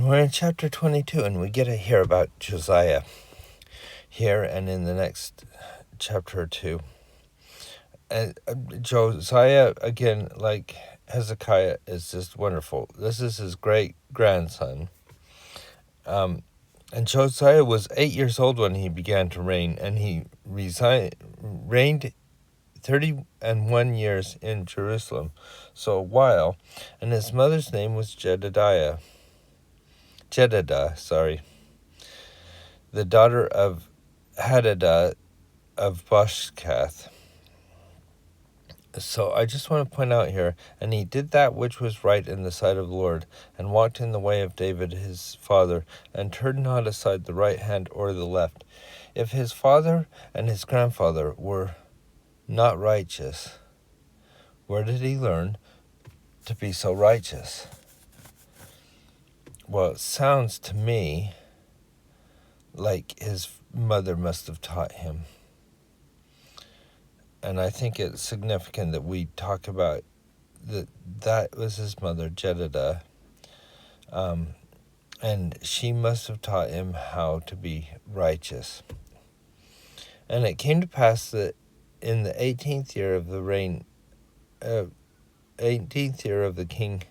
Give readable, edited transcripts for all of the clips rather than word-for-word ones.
We're in chapter 22, and we get to hear about Josiah here and in the next chapter or two. And Josiah, again, like Hezekiah, is just wonderful. This is his great-grandson. And Josiah was 8 years old when he began to reign, and he reigned 31 years in Jerusalem, so a while, and his mother's name was Jedediah, the daughter of Hadadah of Boshkath. So I just want to point out here, and he did that which was right in the sight of the Lord, and walked in the way of David his father, and turned not aside the right hand or the left. If his father and his grandfather were not righteous, where did he learn to be so righteous? Well, it sounds to me like his mother must have taught him. And I think it's significant that we talk about that was his mother, Jedediah. And she must have taught him how to be righteous. And it came to pass that in the 18th year of the reign, 18th year of the King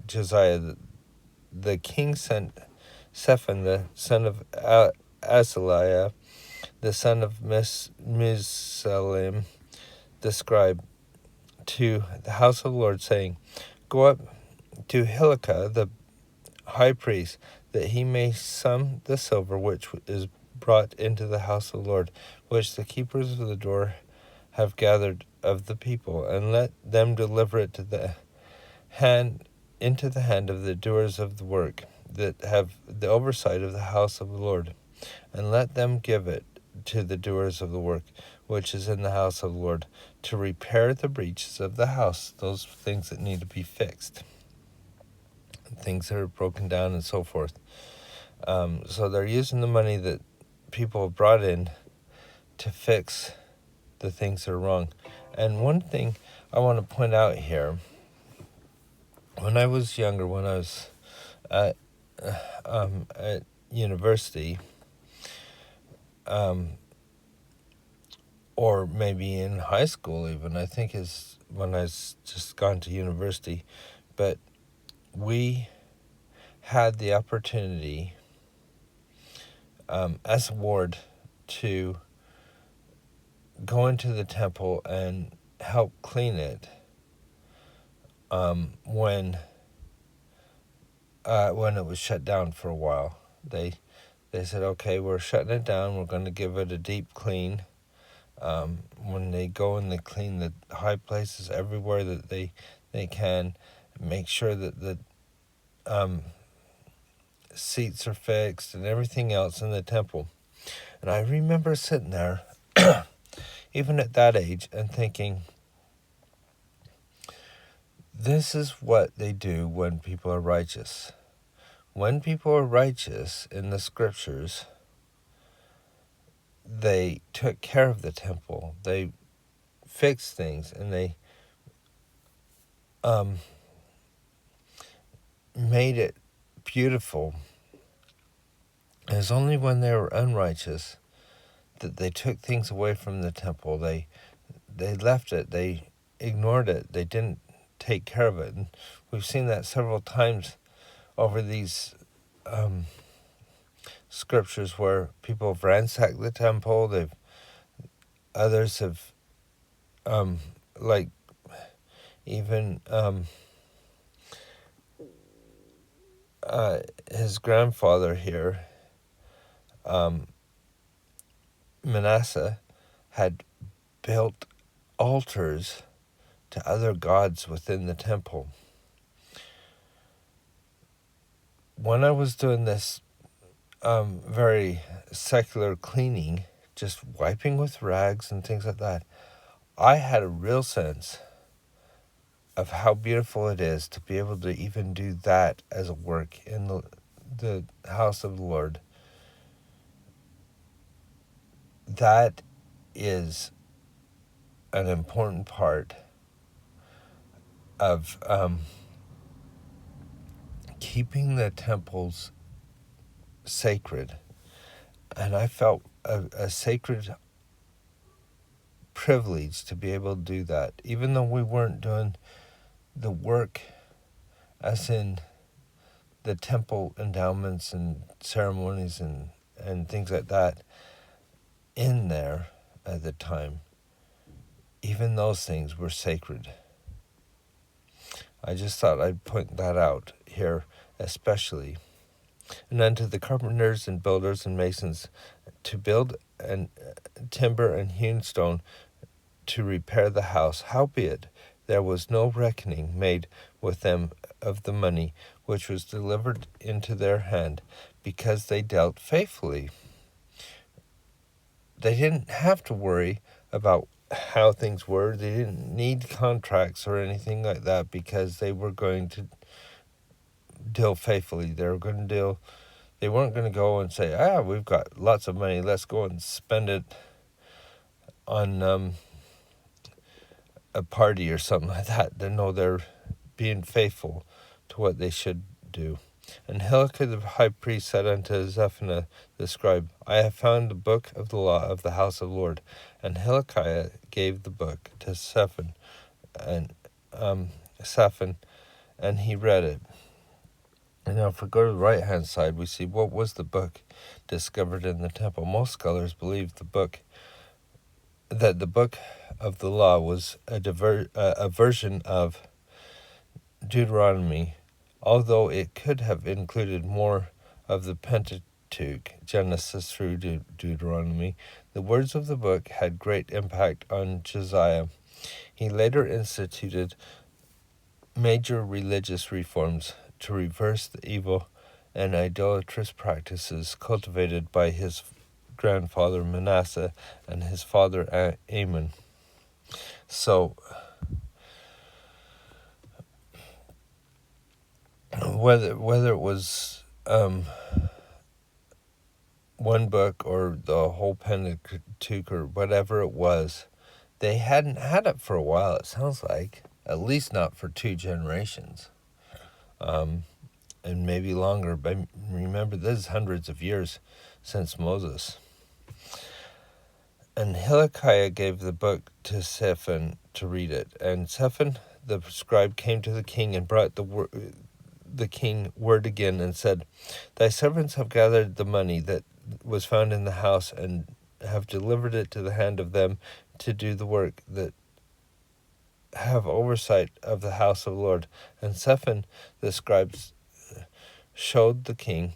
Josiah, the king sent Shaphan, the son of Azaliah, the son of Mizalem, the scribe, to the house of the Lord, saying, Go up to Hilkiah the high priest, that he may sum the silver which is brought into the house of the Lord, which the keepers of the door have gathered of the people, and let them deliver it into the hand of the doers of the work, that have the oversight of the house of the Lord, and let them give it to the doers of the work which is in the house of the Lord, to repair the breaches of the house, those things that need to be fixed, things that are broken down and so forth. So they're using the money that people have brought in to fix the things that are wrong. And one thing I want to point out here, when I was younger, when I was at university, or maybe in high school even, I think is when I just gone to university, but we had the opportunity as a ward to go into the temple and help clean it when it was shut down for a while. They said, okay, we're shutting it down, we're going to give it a deep clean. When they go and they clean the high places everywhere that they can, make sure that the seats are fixed and everything else in the temple. And I remember sitting there, even at that age, and thinking, this is what they do when people are righteous. When people are righteous in the scriptures, they took care of the temple. They fixed things, and they made it beautiful. It was only when they were unrighteous that they took things away from the temple. They left it. They ignored it. They didn't take care of it. And we've seen that several times over these scriptures where people have ransacked the temple. Others have, like even his grandfather here, Manasseh, had built altars to other gods within the temple. When I was doing this very secular cleaning, just wiping with rags and things like that, I had a real sense of how beautiful it is to be able to even do that as a work in the house of the Lord. That is an important part of keeping the temples sacred. And I felt a sacred privilege to be able to do that, even though we weren't doing the work as in the temple endowments and ceremonies and things like that in there at the time. Even those things were sacred. I just thought I'd point that out here especially. And unto the carpenters and builders and masons to build and timber and hewn stone to repair the house. Howbeit there was no reckoning made with them of the money which was delivered into their hand, because they dealt faithfully. They didn't have to worry about how things were. They didn't need contracts or anything like that, because they were going to deal faithfully. They were going to deal. They weren't going to go and say, we've got lots of money, let's go and spend it on a party or something like that. They know they're being faithful to what they should do. And Hilkiah the high priest said unto Zephaniah the scribe, I have found the book of the law of the house of the Lord. And Hilkiah gave the book to Shaphan, and he read it. And now if we go to the right-hand side, we see what was the book discovered in the temple. Most scholars believe that the book of the law was a version of Deuteronomy, although it could have included more of the Pentateuch, Genesis through Deuteronomy. The words of the book had great impact on Josiah. He later instituted major religious reforms to reverse the evil and idolatrous practices cultivated by his grandfather Manasseh and his father Amon. So, whether it was one book or the whole Pentateuch or whatever it was, they hadn't had it for a while, it sounds like. At least not for 2 generations. And maybe longer. But remember, this is hundreds of years since Moses. And Hilkiah gave the book to Shaphan to read it. And Shaphan the scribe came to the king and brought the king word again and said, Thy servants have gathered the money that was found in the house and have delivered it to the hand of them to do the work that have oversight of the house of the Lord. And Shaphan the scribe showed the king,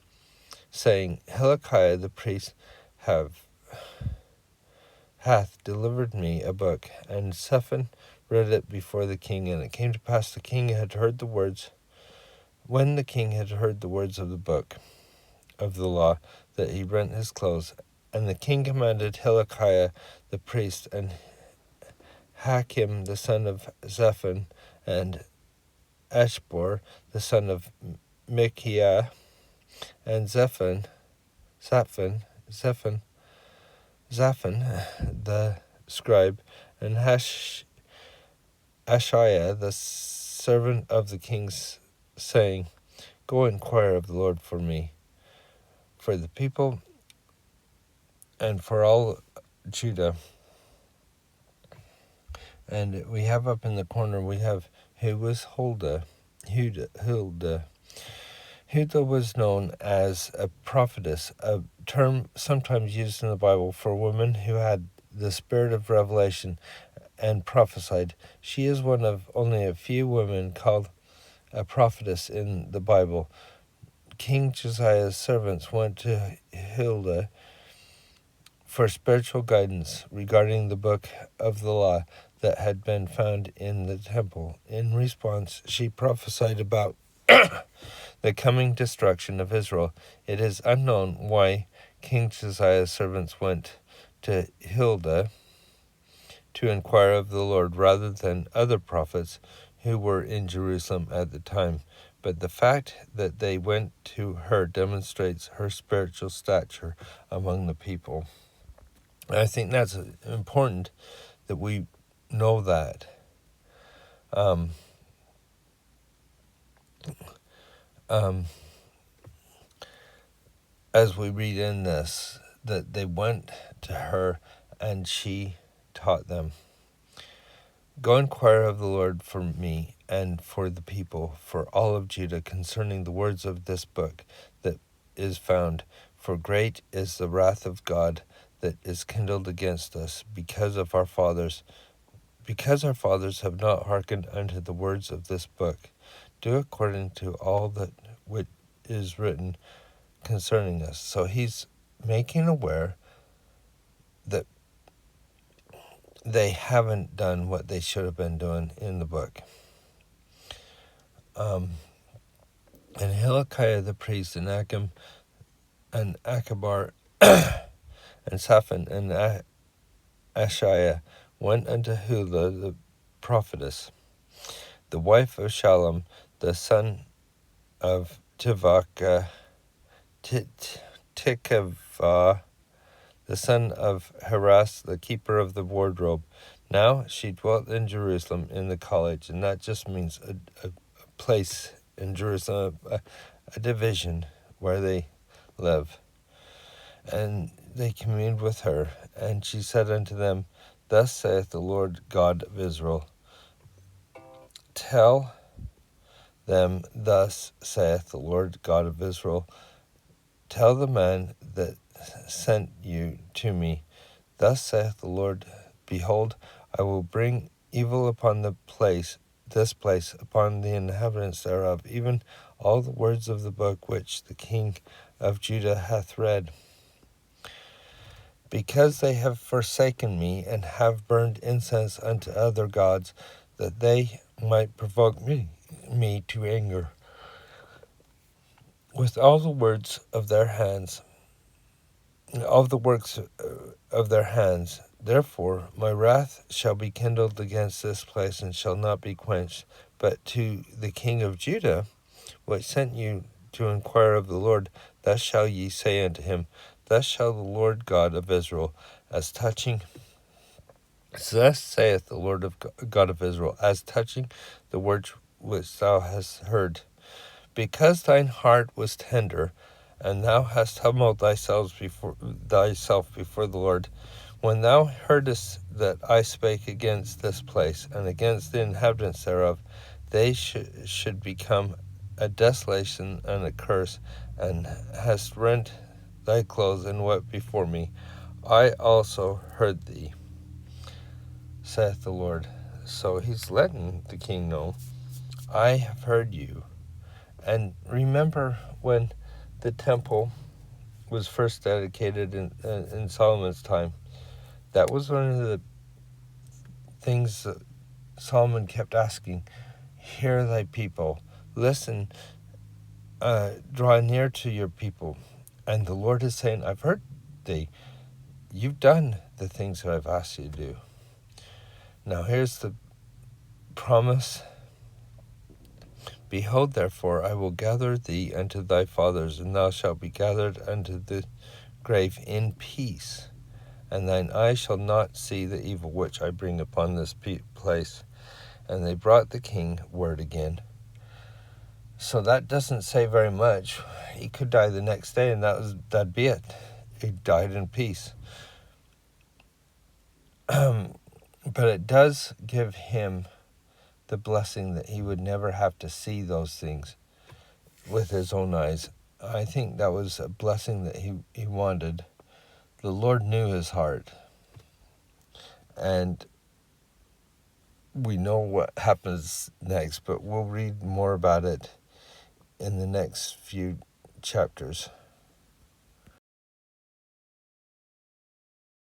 saying, Hilkiah the priest hath delivered me a book. And Shaphan read it before the king, and it came to pass the king had heard the words. When the king had heard the words of the book of the law, that he rent his clothes. And the king commanded Hilkiah the priest, and Hakim the son of Shaphan, and Ashbor the son of Micaiah, and Zaphon the scribe, and Ashiah the servant of the king's, saying, Go inquire of the Lord for me, for the people, and for all Judah. And we have up in the corner, we have who was Huldah. Huldah was known as a prophetess, a term sometimes used in the Bible for a woman who had the spirit of revelation and prophesied. She is one of only a few women called a prophetess in the Bible. King Josiah's servants went to Huldah for spiritual guidance regarding the book of the law that had been found in the temple. In response, she prophesied about the coming destruction of Israel. It is unknown why King Josiah's servants went to Huldah to inquire of the Lord rather than other prophets who were in Jerusalem at the time. But the fact that they went to her demonstrates her spiritual stature among the people. And I think that's important that we know that. as we read in this, that they went to her and she taught them. Go inquire of the Lord for me and for the people, for all of Judah, concerning the words of this book that is found. For great is the wrath of God that is kindled against us, because our fathers have not hearkened unto the words of this book. Do according to all that which is written concerning us. So he's making aware that they haven't done what they should have been doing in the book. And Hilkiah the priest, and Achim, and Achabar, and Shaphan, and Ashiah went unto Hula the prophetess, the wife of Shallum, the son of Tikvah, the son of Haras, the keeper of the wardrobe. Now she dwelt in Jerusalem in the college, and that just means a place in Jerusalem, a division where they live. And they communed with her, and she said unto them, Thus saith the Lord God of Israel, tell them, thus saith the Lord God of Israel, tell the man that sent you to me, thus saith the Lord, behold, I will bring evil upon this place, upon the inhabitants thereof, even all the words of the book which the king of Judah hath read. Because they have forsaken me, and have burned incense unto other gods, that they might provoke me to anger with all the words of their hands, all the works of their hands. Therefore my wrath shall be kindled against this place, and shall not be quenched. But to the king of Judah, which sent you to inquire of the Lord, thus shall ye say unto him, Thus shall the Lord God of Israel, thus saith the Lord God of Israel, as touching the words which thou hast heard. Because thine heart was tender, and thou hast humbled thyself before the Lord, when thou heardest that I spake against this place, and against the inhabitants thereof, they should become a desolation and a curse, and hast rent thy clothes and wept before me, I also heard thee, saith the Lord. So he's letting the king know, I have heard you. And remember when the temple was first dedicated in Solomon's time, that was one of the things that Solomon kept asking, hear thy people, listen, draw near to your people. And the Lord is saying, I've heard thee. You've done the things that I've asked you to do. Now here's the promise. Behold, therefore, I will gather thee unto thy fathers, and thou shalt be gathered unto the grave in peace. And thine eyes shall not see the evil which I bring upon this place. And they brought the king word again. So that doesn't say very much. He could die the next day, and that'd be it. He died in peace. But it does give him the blessing that he would never have to see those things with his own eyes. I think that was a blessing that he wanted. The Lord knew his heart. And we know what happens next, but we'll read more about it in the next few chapters.